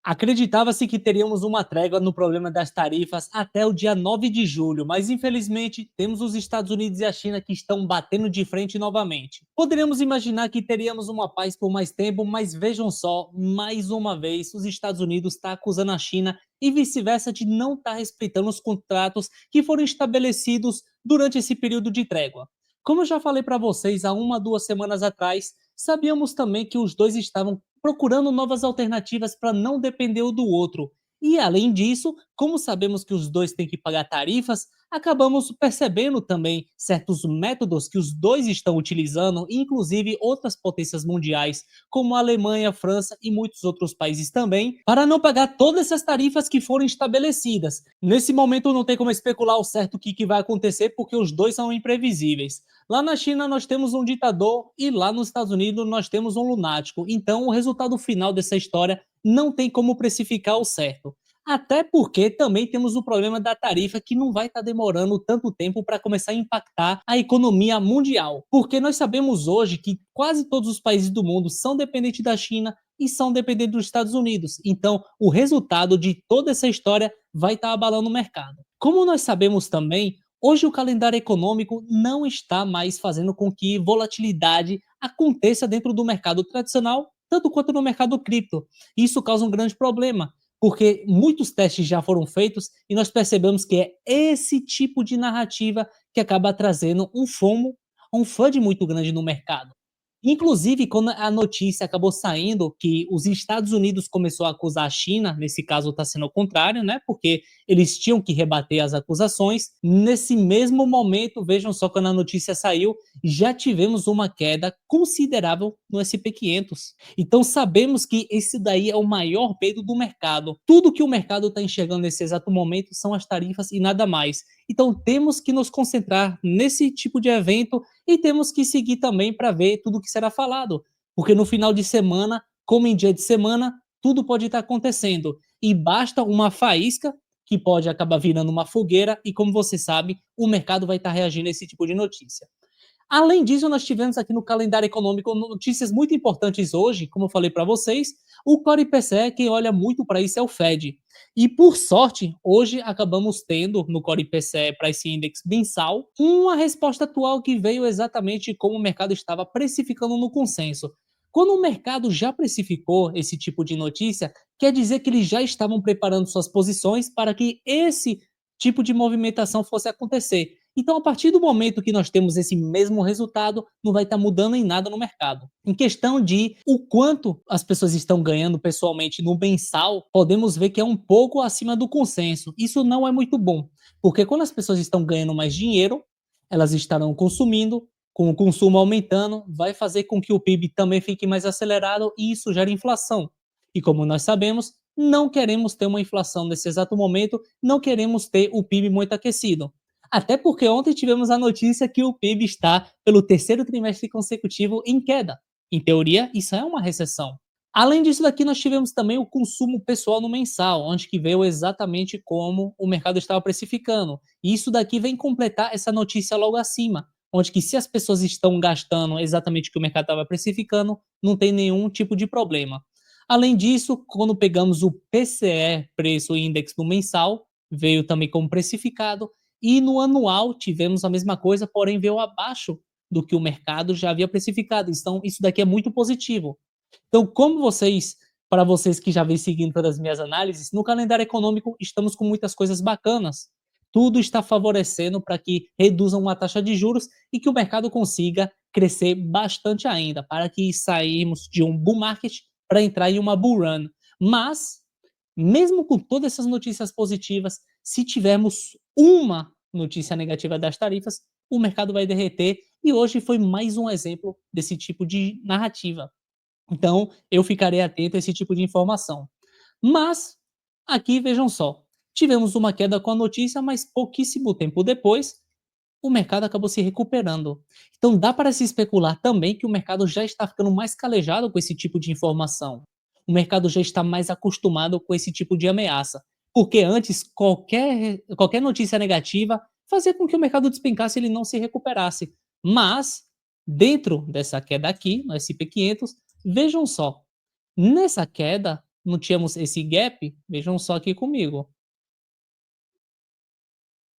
Acreditava-se que teríamos uma trégua no problema das tarifas até o dia 9 de julho, mas infelizmente temos os Estados Unidos e a China que estão batendo de frente novamente. Poderíamos imaginar que teríamos uma paz por mais tempo, mas vejam só, mais uma vez os Estados Unidos está acusando a China e vice-versa de não estar respeitando os contratos que foram estabelecidos durante esse período de trégua. Como eu já falei para vocês há 1 a 2 semanas atrás, sabíamos também que os dois estavam procurando novas alternativas para não depender um do outro. E além disso, como sabemos que os dois têm que pagar tarifas, acabamos percebendo também certos métodos que os dois estão utilizando, inclusive outras potências mundiais, como a Alemanha, a França e muitos outros países também, para não pagar todas essas tarifas que foram estabelecidas. Nesse momento não tem como especular o certo que vai acontecer, porque os dois são imprevisíveis. Lá na China nós temos um ditador e lá nos Estados Unidos nós temos um lunático. Então o resultado final dessa história não tem como precificar o certo. Até porque também temos o problema da tarifa que não vai estar demorando tanto tempo para começar a impactar a economia mundial. Porque nós sabemos hoje que quase todos os países do mundo são dependentes da China e são dependentes dos Estados Unidos. Então, o resultado de toda essa história vai estar abalando o mercado. Como nós sabemos também, hoje o calendário econômico não está mais fazendo com que volatilidade aconteça dentro do mercado tradicional, tanto quanto no mercado cripto. Isso causa um grande problema, porque muitos testes já foram feitos e nós percebemos que é esse tipo de narrativa que acaba trazendo um FOMO, um FUD muito grande no mercado. Inclusive, quando a notícia acabou saindo que os Estados Unidos começou a acusar a China, nesse caso está sendo o contrário, né? Porque eles tinham que rebater as acusações. Nesse mesmo momento, vejam só, quando a notícia saiu, já tivemos uma queda considerável no SP 500. Então sabemos que esse daí é o maior medo do mercado. Tudo que o mercado está enxergando nesse exato momento são as tarifas e nada mais. Então temos que nos concentrar nesse tipo de evento e temos que seguir também para ver tudo que será falado, porque no final de semana, como em dia de semana, tudo pode estar acontecendo e basta uma faísca que pode acabar virando uma fogueira e, como você sabe, o mercado vai estar reagindo a esse tipo de notícia. Além disso, nós tivemos aqui no calendário econômico notícias muito importantes hoje, como eu falei para vocês. O Core IPCA, quem olha muito para isso é o Fed. E por sorte, hoje acabamos tendo no Core IPCA Price Index mensal uma resposta atual que veio exatamente como o mercado estava precificando no consenso. Quando o mercado já precificou esse tipo de notícia, quer dizer que eles já estavam preparando suas posições para que esse tipo de movimentação fosse acontecer. Então, a partir do momento que nós temos esse mesmo resultado, não vai estar mudando em nada no mercado. Em questão de o quanto as pessoas estão ganhando pessoalmente no mensal, podemos ver que é um pouco acima do consenso. Isso não é muito bom, porque quando as pessoas estão ganhando mais dinheiro, elas estarão consumindo, com o consumo aumentando, vai fazer com que o PIB também fique mais acelerado e isso gera inflação. E como nós sabemos, não queremos ter uma inflação nesse exato momento, não queremos ter o PIB muito aquecido. Até porque ontem tivemos a notícia que o PIB está, pelo terceiro trimestre consecutivo, em queda. Em teoria, isso é uma recessão. Além disso daqui, nós tivemos também o consumo pessoal no mensal, onde que veio exatamente como o mercado estava precificando. E isso daqui vem completar essa notícia logo acima, onde que se as pessoas estão gastando exatamente o que o mercado estava precificando, não tem nenhum tipo de problema. Além disso, quando pegamos o PCE, preço índice no mensal, veio também como precificado, e no anual tivemos a mesma coisa, porém veio abaixo do que o mercado já havia precificado. Então, isso daqui é muito positivo. Então, como vocês, para vocês que já vêm seguindo todas as minhas análises, no calendário econômico estamos com muitas coisas bacanas. Tudo está favorecendo para que reduzam a taxa de juros e que o mercado consiga crescer bastante ainda, para que saímos de um bull market para entrar em uma bull run. Mas mesmo com todas essas notícias positivas, se tivermos uma notícia negativa das tarifas, o mercado vai derreter. E hoje foi mais um exemplo desse tipo de narrativa. Então, eu ficarei atento a esse tipo de informação. Mas, aqui vejam só, tivemos uma queda com a notícia, mas pouquíssimo tempo depois, o mercado acabou se recuperando. Então, dá para se especular também que o mercado já está ficando mais calejado com esse tipo de informação. O mercado já está mais acostumado com esse tipo de ameaça. Porque antes, qualquer notícia negativa fazia com que o mercado despencasse e ele não se recuperasse. Mas, dentro dessa queda aqui, no SP 500, vejam só, nessa queda, não tínhamos esse gap? Vejam só aqui comigo.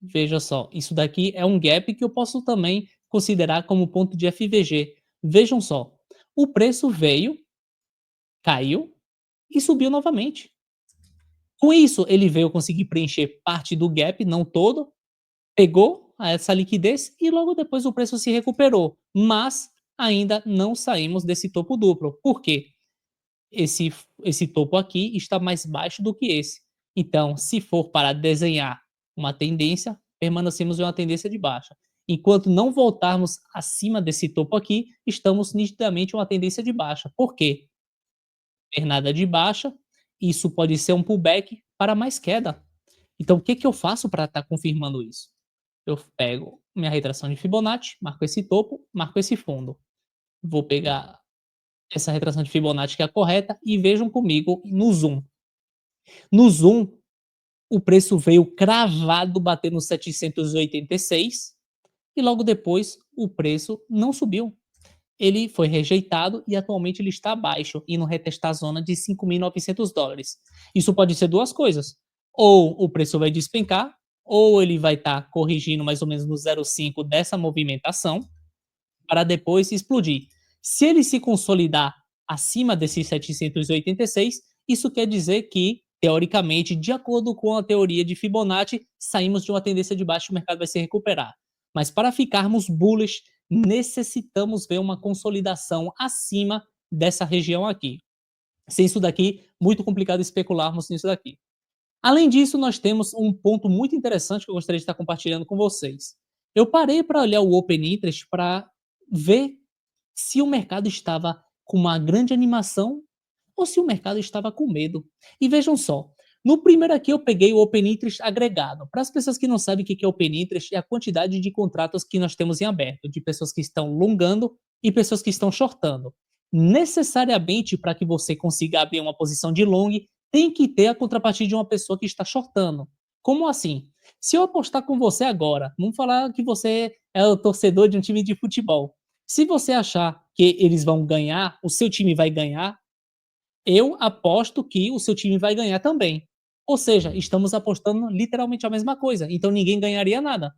Veja só, isso daqui é um gap que eu posso também considerar como ponto de FVG. Vejam só, o preço veio, caiu e subiu novamente. Com isso, ele veio conseguir preencher parte do gap, não todo, pegou essa liquidez e logo depois o preço se recuperou, mas ainda não saímos desse topo duplo. Por quê? Esse topo aqui está mais baixo do que esse. Então, se for para desenhar uma tendência, permanecemos em uma tendência de baixa. Enquanto não voltarmos acima desse topo aqui, estamos nitidamente em uma tendência de baixa. Por quê? Pernada de baixa, isso pode ser um pullback para mais queda. Então, o que, que eu faço para estar confirmando isso? Eu pego minha retração de Fibonacci, marco esse topo, marco esse fundo. Vou pegar essa retração de Fibonacci que é a correta e vejam comigo no zoom. No zoom, o preço veio cravado batendo 786 e logo depois o preço não subiu. Ele foi rejeitado e atualmente ele está abaixo, indo retestar a zona de $5.900. Isso pode ser duas coisas. Ou o preço vai despencar, ou ele vai estar corrigindo mais ou menos no 0,5 dessa movimentação, para depois explodir. Se ele se consolidar acima desses 786, isso quer dizer que, teoricamente, de acordo com a teoria de Fibonacci, saímos de uma tendência de baixo e o mercado vai se recuperar. Mas para ficarmos bullish, necessitamos ver uma consolidação acima dessa região aqui. Sem isso daqui, muito complicado especularmos nisso daqui. Além disso, nós temos um ponto muito interessante que eu gostaria de estar compartilhando com vocês. Eu parei para olhar o Open Interest para ver se o mercado estava com uma grande animação ou se o mercado estava com medo. E vejam só, no primeiro aqui eu peguei o Open Interest agregado. Para as pessoas que não sabem o que é Open Interest, é a quantidade de contratos que nós temos em aberto, de pessoas que estão longando e pessoas que estão shortando. Necessariamente, para que você consiga abrir uma posição de long, tem que ter a contrapartida de uma pessoa que está shortando. Como assim? Se eu apostar com você agora, vamos falar que você é o torcedor de um time de futebol. Se você achar que eles vão ganhar, o seu time vai ganhar, eu aposto que o seu time vai ganhar também. Ou seja, estamos apostando literalmente a mesma coisa, então ninguém ganharia nada.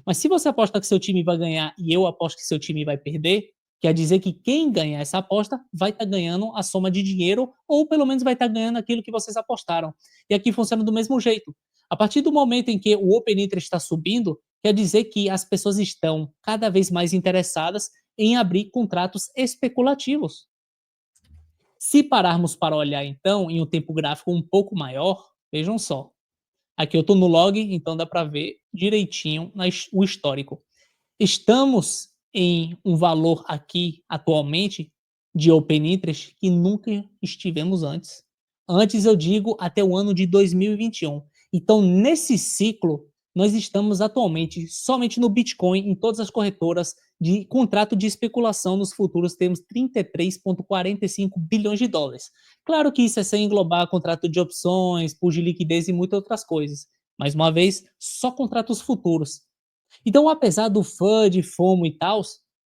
Mas se você aposta que seu time vai ganhar e eu aposto que seu time vai perder, quer dizer que quem ganhar essa aposta vai estar ganhando a soma de dinheiro ou pelo menos vai estar ganhando aquilo que vocês apostaram. E aqui funciona do mesmo jeito. A partir do momento em que o Open Interest está subindo, quer dizer que as pessoas estão cada vez mais interessadas em abrir contratos especulativos. Se pararmos para olhar então em um tempo gráfico um pouco maior, vejam só. Aqui eu estou no log, então dá para ver direitinho o histórico. Estamos em um valor aqui atualmente de Open Interest que nunca estivemos antes. Antes eu digo até o ano de 2021. Então nesse ciclo nós estamos atualmente somente no Bitcoin, em todas as corretoras de contrato de especulação nos futuros temos 33,45 bilhões de dólares. Claro que isso é sem englobar contrato de opções, pool de liquidez e muitas outras coisas. Mais uma vez, só contratos futuros. Então, apesar do FUD, FOMO e tal,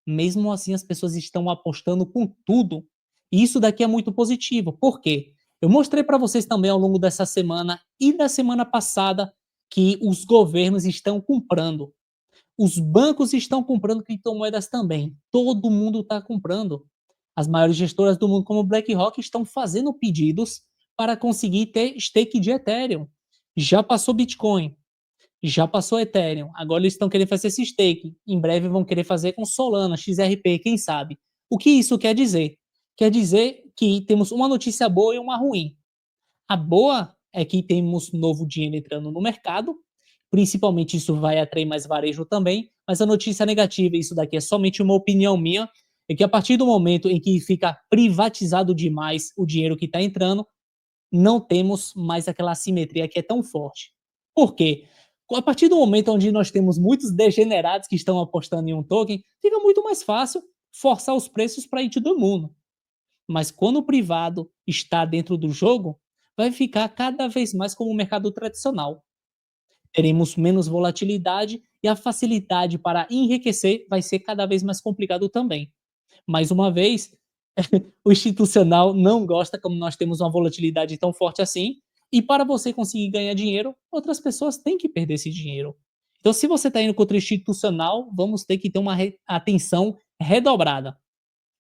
mesmo assim as pessoas estão apostando com tudo. E isso daqui é muito positivo. Por quê? Eu mostrei para vocês também ao longo dessa semana e da semana passada que os governos estão comprando. Os bancos estão comprando criptomoedas também. Todo mundo está comprando. As maiores gestoras do mundo, como BlackRock, estão fazendo pedidos para conseguir ter stake de Ethereum. Já passou Bitcoin, já passou Ethereum, agora eles estão querendo fazer esse stake. Em breve vão querer fazer com Solana, XRP, quem sabe. O que isso quer dizer? Quer dizer que temos uma notícia boa e uma ruim. A boa é que temos novo dinheiro entrando no mercado, principalmente isso vai atrair mais varejo também, mas a notícia negativa, isso daqui é somente uma opinião minha, é que a partir do momento em que fica privatizado demais o dinheiro que está entrando, não temos mais aquela assimetria que é tão forte. Por quê? A partir do momento onde nós temos muitos degenerados que estão apostando em um token, fica muito mais fácil forçar os preços para ir todo mundo. Mas quando o privado está dentro do jogo, vai ficar cada vez mais como o mercado tradicional. Teremos menos volatilidade e a facilidade para enriquecer vai ser cada vez mais complicado também. Mais uma vez, O institucional não gosta como nós temos uma volatilidade tão forte assim, e para você conseguir ganhar dinheiro, outras pessoas têm que perder esse dinheiro. Então, se você está indo contra o institucional, vamos ter que ter uma atenção redobrada.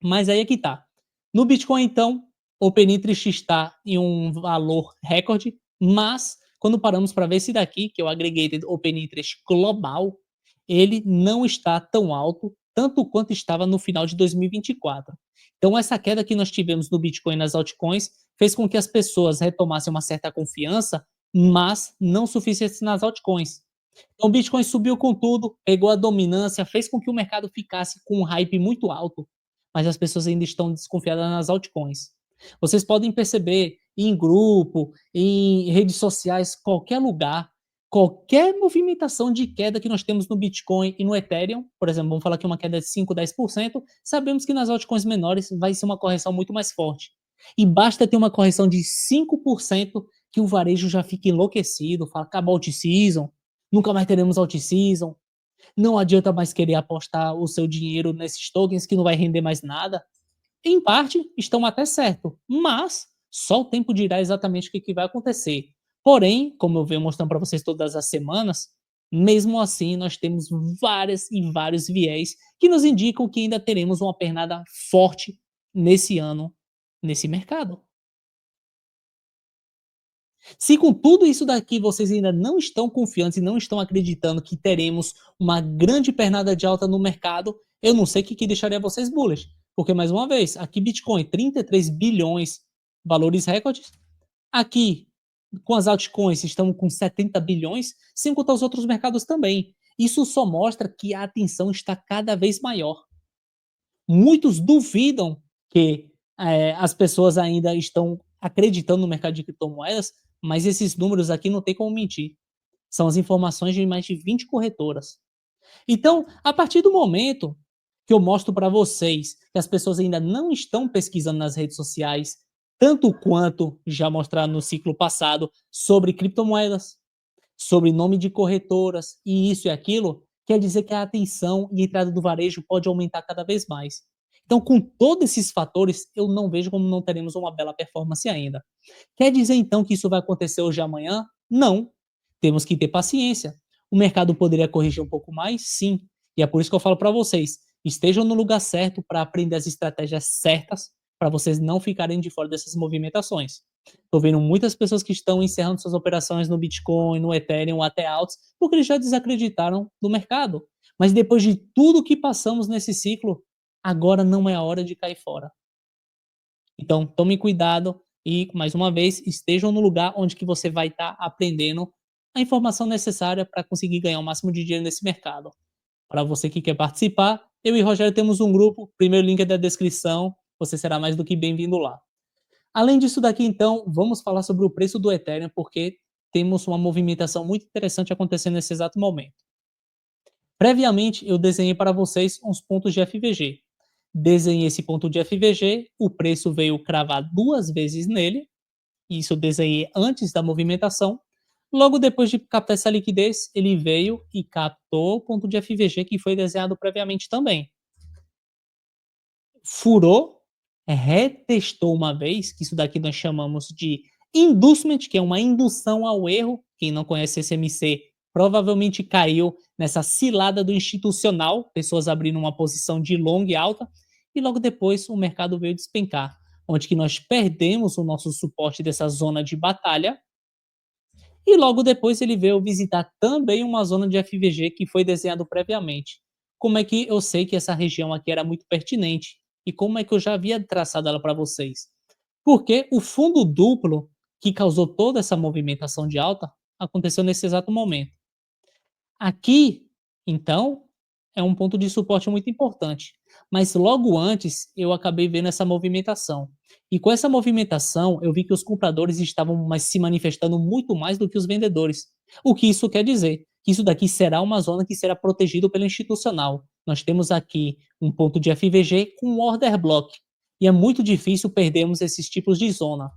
Mas aí é que tá. No Bitcoin, então, o Open-Interest está em um valor recorde, mas quando paramos para ver esse daqui, que é o Aggregated Open-Interest global, ele não está tão alto, tanto quanto estava no final de 2024. Então, essa queda que nós tivemos no Bitcoin e nas altcoins fez com que as pessoas retomassem uma certa confiança, mas não suficiente nas altcoins. Então, o Bitcoin subiu com tudo, pegou a dominância, fez com que o mercado ficasse com um hype muito alto, mas as pessoas ainda estão desconfiadas nas altcoins. Vocês podem perceber em grupo, em redes sociais, qualquer lugar, qualquer movimentação de queda que nós temos no Bitcoin e no Ethereum, por exemplo, vamos falar que uma queda de 5, 10%, sabemos que nas altcoins menores vai ser uma correção muito mais forte. E basta ter uma correção de 5% que o varejo já fica enlouquecido, fala, acabou o season, nunca mais teremos alt-season, não adianta mais querer apostar o seu dinheiro nesses tokens que não vai render mais nada. Em parte, estão até certo, mas só o tempo dirá exatamente o que vai acontecer. Porém, como eu venho mostrando para vocês todas as semanas, mesmo assim nós temos várias e vários viés que nos indicam que ainda teremos uma pernada forte nesse ano, nesse mercado. Se com tudo isso daqui vocês ainda não estão confiantes e não estão acreditando que teremos uma grande pernada de alta no mercado, eu não sei o que deixaria vocês bullish. Porque, mais uma vez, aqui Bitcoin 33 bilhões, valores recordes. Aqui, com as altcoins, estamos com 70 bilhões, sem contar os outros mercados também. Isso só mostra que a atenção está cada vez maior. Muitos duvidam que as pessoas ainda estão acreditando no mercado de criptomoedas, mas esses números aqui não tem como mentir. São as informações de mais de 20 corretoras. Então, a partir do momento que eu mostro para vocês que as pessoas ainda não estão pesquisando nas redes sociais, tanto quanto já mostraram no ciclo passado, sobre criptomoedas, sobre nome de corretoras e isso e aquilo, quer dizer que a atenção e a entrada do varejo pode aumentar cada vez mais. Então, com todos esses fatores, eu não vejo como não teremos uma bela performance ainda. Quer dizer então que isso vai acontecer hoje e amanhã? Não. Temos que ter paciência. O mercado poderia corrigir um pouco mais? Sim. E é por isso que eu falo para vocês: estejam no lugar certo para aprender as estratégias certas para vocês não ficarem de fora dessas movimentações. Estou vendo muitas pessoas que estão encerrando suas operações no Bitcoin, no Ethereum, até altos, porque eles já desacreditaram no mercado. Mas depois de tudo que passamos nesse ciclo, agora não é a hora de cair fora. Então, tome cuidado e, mais uma vez, estejam no lugar onde que você vai estar aprendendo a informação necessária para conseguir ganhar o máximo de dinheiro nesse mercado. Para você que quer participar, eu e Rogério temos um grupo, o primeiro link é da descrição, você será mais do que bem-vindo lá. Além disso daqui, então, vamos falar sobre o preço do Ethereum, porque temos uma movimentação muito interessante acontecendo nesse exato momento. Previamente, eu desenhei para vocês uns pontos de FVG. Desenhei esse ponto de FVG, o preço veio cravar duas vezes nele, isso eu desenhei antes da movimentação. Logo depois de captar essa liquidez, ele veio e captou o ponto de FVG que foi desenhado previamente também. Furou, retestou uma vez, que isso daqui nós chamamos de inducement, que é uma indução ao erro. Quem não conhece esse MC provavelmente caiu nessa cilada do institucional, pessoas abrindo uma posição de long e alta, e logo depois o mercado veio despencar, onde que nós perdemos o nosso suporte dessa zona de batalha, e logo depois ele veio visitar também uma zona de FVG que foi desenhado previamente. Como é que eu sei que essa região aqui era muito pertinente? E como é que eu já havia traçado ela para vocês? Porque o fundo duplo que causou toda essa movimentação de alta aconteceu nesse exato momento. Aqui, então, é um ponto de suporte muito importante. Mas logo antes, eu acabei vendo essa movimentação. E com essa movimentação, eu vi que os compradores estavam se manifestando muito mais do que os vendedores. O que isso quer dizer? Que isso daqui será uma zona que será protegido pelo institucional. Nós temos aqui um ponto de FVG com um order block. E é muito difícil perdermos esses tipos de zona.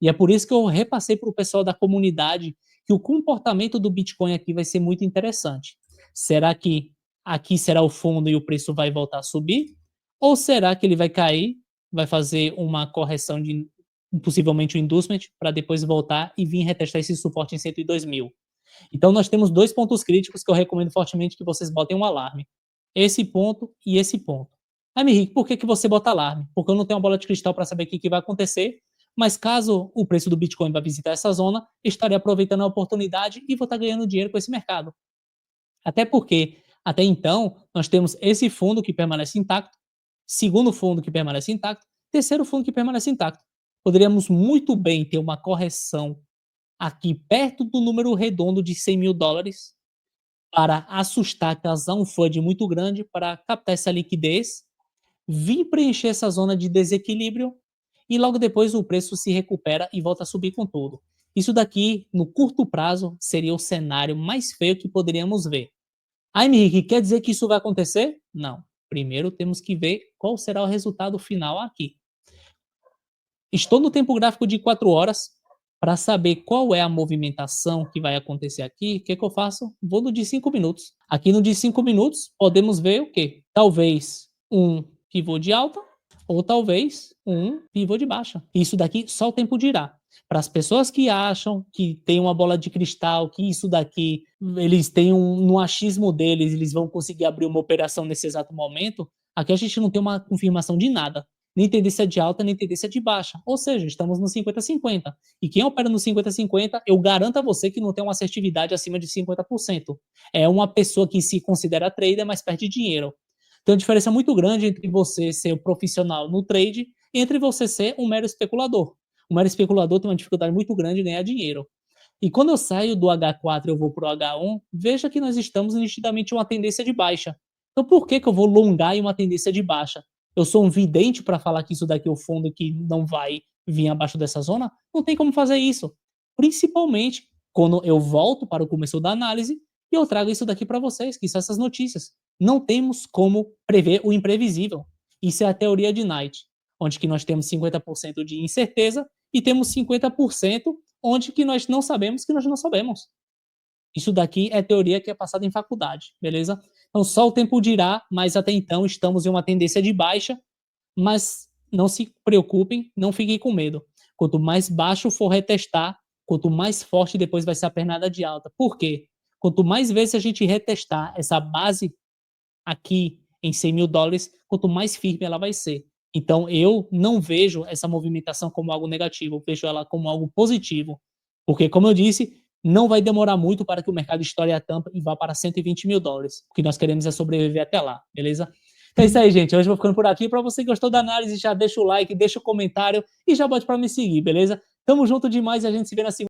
E é por isso que eu repassei para o pessoal da comunidade que o comportamento do Bitcoin aqui vai ser muito interessante. Será que aqui será o fundo e o preço vai voltar a subir? Ou será que ele vai cair vai fazer uma correção de possivelmente um inducement para depois voltar e vir retestar esse suporte em 102.000. Então nós temos dois pontos críticos que eu recomendo fortemente que vocês botem um alarme. Esse ponto e esse ponto. Aí, Henrique, por que você bota alarme? Porque eu não tenho uma bola de cristal para saber o que vai acontecer, mas caso o preço do Bitcoin vá visitar essa zona, estarei aproveitando a oportunidade e vou estar ganhando dinheiro com esse mercado. Até porque, até então, nós temos esse fundo que permanece intacto, segundo fundo que permanece intacto, terceiro fundo que permanece intacto. Poderíamos muito bem ter uma correção aqui perto do número redondo de 100 mil dólares para assustar, causar um FUD muito grande para captar essa liquidez, vir preencher essa zona de desequilíbrio e logo depois o preço se recupera e volta a subir com tudo. Isso daqui, no curto prazo, seria o cenário mais feio que poderíamos ver. Ah, Henrique, quer dizer que isso vai acontecer? Não. Primeiro temos que ver qual será o resultado final aqui. Estou no tempo gráfico de 4 horas. Para saber qual é a movimentação que vai acontecer aqui, o que eu faço? Vou no de 5 minutos. Aqui no de 5 minutos, podemos ver o quê? Talvez um pivô de alta ou talvez um pivô de baixa. Isso daqui só o tempo dirá. Para as pessoas que acham que tem uma bola de cristal, que isso daqui, eles têm no achismo deles, eles vão conseguir abrir uma operação nesse exato momento, aqui a gente não tem uma confirmação de nada. Nem tendência de alta, nem tendência de baixa. Ou seja, estamos no 50-50. E quem opera no 50-50, eu garanto a você que não tem uma assertividade acima de 50%. É uma pessoa que se considera trader, mas perde dinheiro. Tem uma diferença muito grande entre você ser um profissional no trade e entre você ser um mero especulador. O mero especulador tem uma dificuldade muito grande em ganhar dinheiro. E quando eu saio do H4 e eu vou para o H1, veja que nós estamos nitidamente em uma tendência de baixa. Então por que eu vou longar em uma tendência de baixa? Eu sou um vidente para falar que isso daqui é o fundo que não vai vir abaixo dessa zona? Não tem como fazer isso. Principalmente quando eu volto para o começo da análise e eu trago isso daqui para vocês, que são essas notícias. Não temos como prever o imprevisível. Isso é a teoria de Knight, onde que nós temos 50% de incerteza e temos 50% onde que nós não sabemos que nós não sabemos. Isso daqui é teoria que é passada em faculdade, beleza? Então só o tempo dirá, mas até então estamos em uma tendência de baixa, mas não se preocupem, não fiquem com medo. Quanto mais baixo for retestar, quanto mais forte depois vai ser a pernada de alta. Por quê? Quanto mais vezes a gente retestar essa base aqui em 100 mil dólares, quanto mais firme ela vai ser. Então eu não vejo essa movimentação como algo negativo, eu vejo ela como algo positivo. Porque, como eu disse, não vai demorar muito para que o mercado estoure a tampa e vá para 120 mil dólares. O que nós queremos é sobreviver até lá, beleza? Então é isso aí, gente. Hoje eu vou ficando por aqui. Para você que gostou da análise, já deixa o like, deixa o comentário e já bote para me seguir, beleza? Tamo junto demais e a gente se vê na segunda.